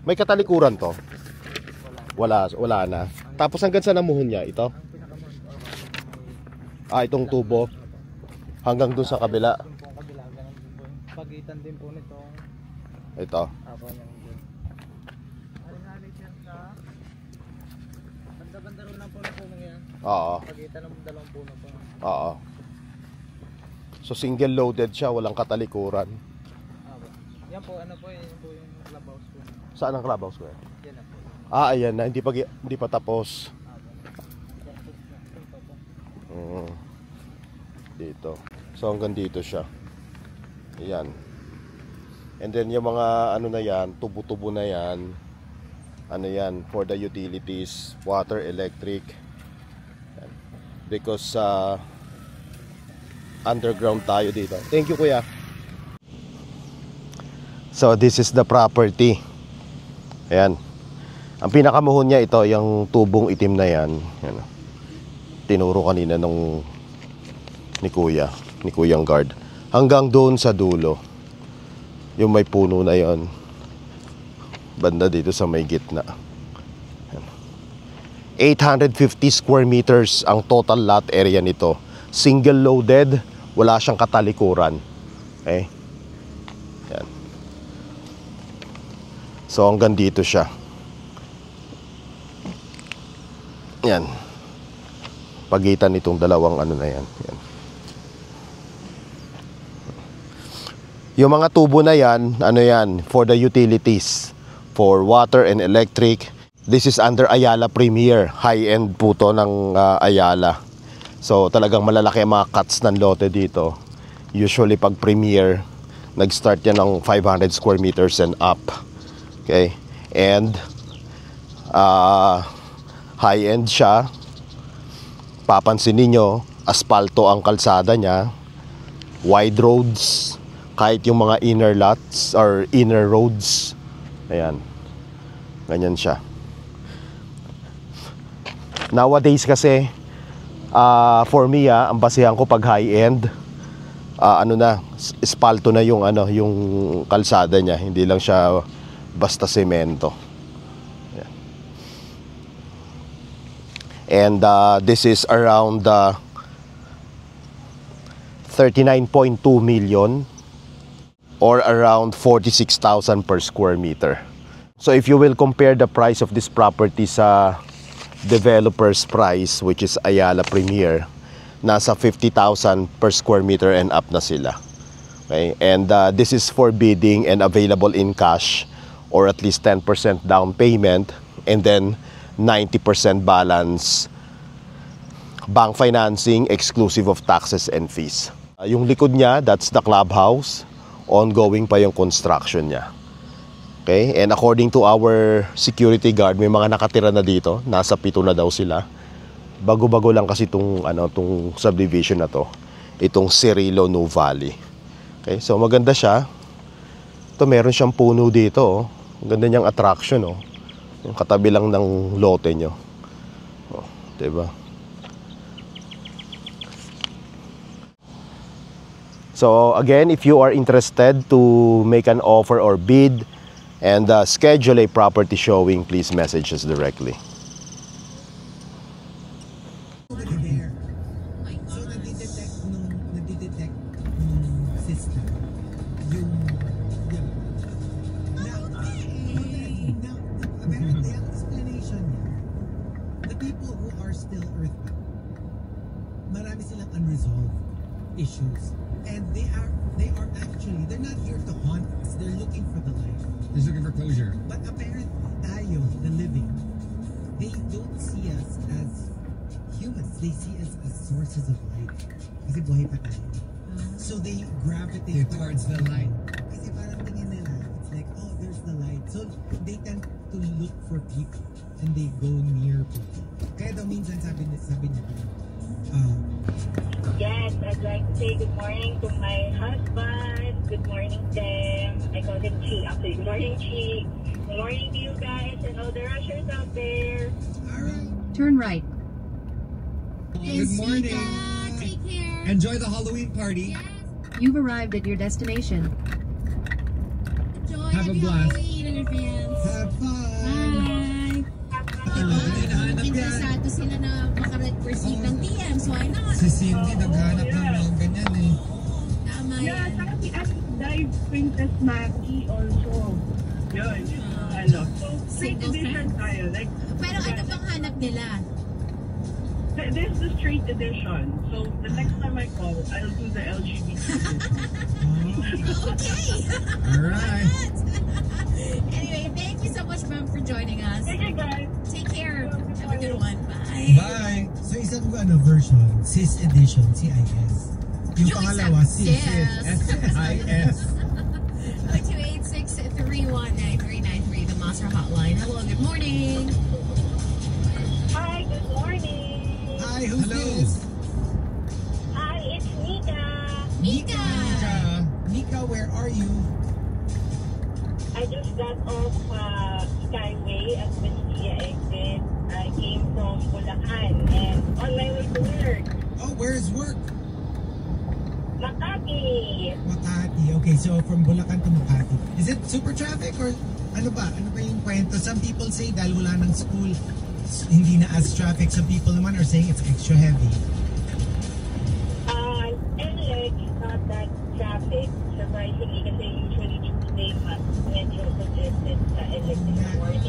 May katalikuran to? Wala na. Tapos hanggang saan namuhon niya? Ito? Itong tubo. Hanggang dun sa kabila. Pagitan din po nito. Ito. Banda-banda rin lang po na puno yan. Oo. Pagitan ng dalawang puno po. Oo. So single loaded siya, walang katalikuran. Yan po, ano po, yan po yung clubhouse po. Saan ang clubhouse ko? Yan na po. Ayan na, hindi pa tapos. Dito. So hanggang dito siya. Ayan. And then yung mga ano na yan, tubo-tubo na yan. Ano yan, for the utilities, water, electric. Ayan. Because underground tayo dito. Thank you, kuya. So this is the property. Ayan. Ang pinakamuhon niya ito, yung tubong itim na yan. Ayan. Tinuro kanina nung ni Kuyang guard. Hanggang doon sa dulo. Yung may puno na yon. Banda dito sa may gitna. Ayan. 850 square meters ang total lot area nito. Single loaded, wala siyang katalikuran. Okay? Ayan. So hanggang dito siya. Yan. Pagitan nitong dalawang ano na yan. Yan. Yung mga tubo na yan, ano yan, for the utilities, for water and electric. This is under Ayala Premier. High-end po to ng Ayala. So talagang malalaki ang mga cuts ng lote dito. Usually pag Premier, nag-start yan ng 500 square meters and up. Okay? And high-end siya. Papansin niyo, aspalto ang kalsada niya. Wide roads. Kahit yung mga inner lots or inner roads. Ayan. Ganyan siya. Nowadays kasi, for me, ang basehan ko pag high-end, ano na, aspalto na yung, yung kalsada niya. Hindi lang siya basta semento. Ayan. And this is around 39.2 million or around 46,000 per square meter. So if you will compare the price of this property sa developer's price, which is Ayala Premier, nasa 50,000 per square meter and up na sila. Okay? And this is for bidding and available in cash or at least 10% down payment and then 90% balance bank financing exclusive of taxes and fees. Yung likod niya, that's the clubhouse. Ongoing pa yung construction niya. Okay? And according to our security guard, may mga nakatira na dito. Nasa 7 na daw sila. Bago-bago lang kasi itong subdivision na to. Itong Cirilo New Valley. Okay? So maganda siya. Ito meron siyang puno dito. Oh. Ganda niyang attraction. Oh. Yung katabi lang ng lote nyo. Oh, diba? So again, if you are interested to make an offer or bid and schedule a property showing, please message us directly. So nagdidetect nung system yung apparently ang explanation niya, the people who are still earthbound, marami silang unresolved issues. And they are actually, they're not here to haunt us. They're looking for the light. They're looking for closure. But apparently, tayo, the living, they don't see us as humans. They see us as sources of light. Kasi buhay pa tayo. So they gravitate towards the light. Kasi parang tingin nila, it's like, oh, there's the light. So they tend to look for people. And they go near people. Kaya daw minsan sabi niya, yes, I'd like to say good morning to my husband. Good morning, Tim. I call him Chi. Actually, good morning, Chi. Good morning to you guys and all the rushers out there. All right. Turn right. Good morning. Take care. Enjoy the Halloween party. Yes. You've arrived at your destination. Have a blast. Halloween in advance. Have naghahanap ng mga ganyan eh. Tama Yeah, yan. saka si Dive Princess Maki also. Yun, ano. So, straight Single edition tayo. Like, Pero ano bang hanap nila? there's the straight edition. So, the next time I call, I'll do the LGBT edition. Okay. Alright. Anyway, thank you so much, ma'am, for joining us. Thank you, guys. Take care. Have a good one. Bye. Bye. So isang version, cis edition, CIS. Yung Yung pangalawa, isa, cis. cis. S-I-S. 0286-319-3993, the Master Hotline. Hello, good morning. Hi, good morning. Hi, who's Hello. this? Hi, it's Nika. Mika. Mika, where are you? I just got off Skyway at Bastia exit. I came from Bulacan and on my way to work. Oh, where's work? Makati. Makati. Okay, so from Bulacan to Makati. Is it super traffic or ano ba? Ano ba yung kwento? Some people say dahil wala ng school, hindi na as traffic. Some people naman are saying it's extra heavy. NLEX is not that traffic, surprisingly, kasi usually Tuesday mas medyo congested sa NLEX in the morning.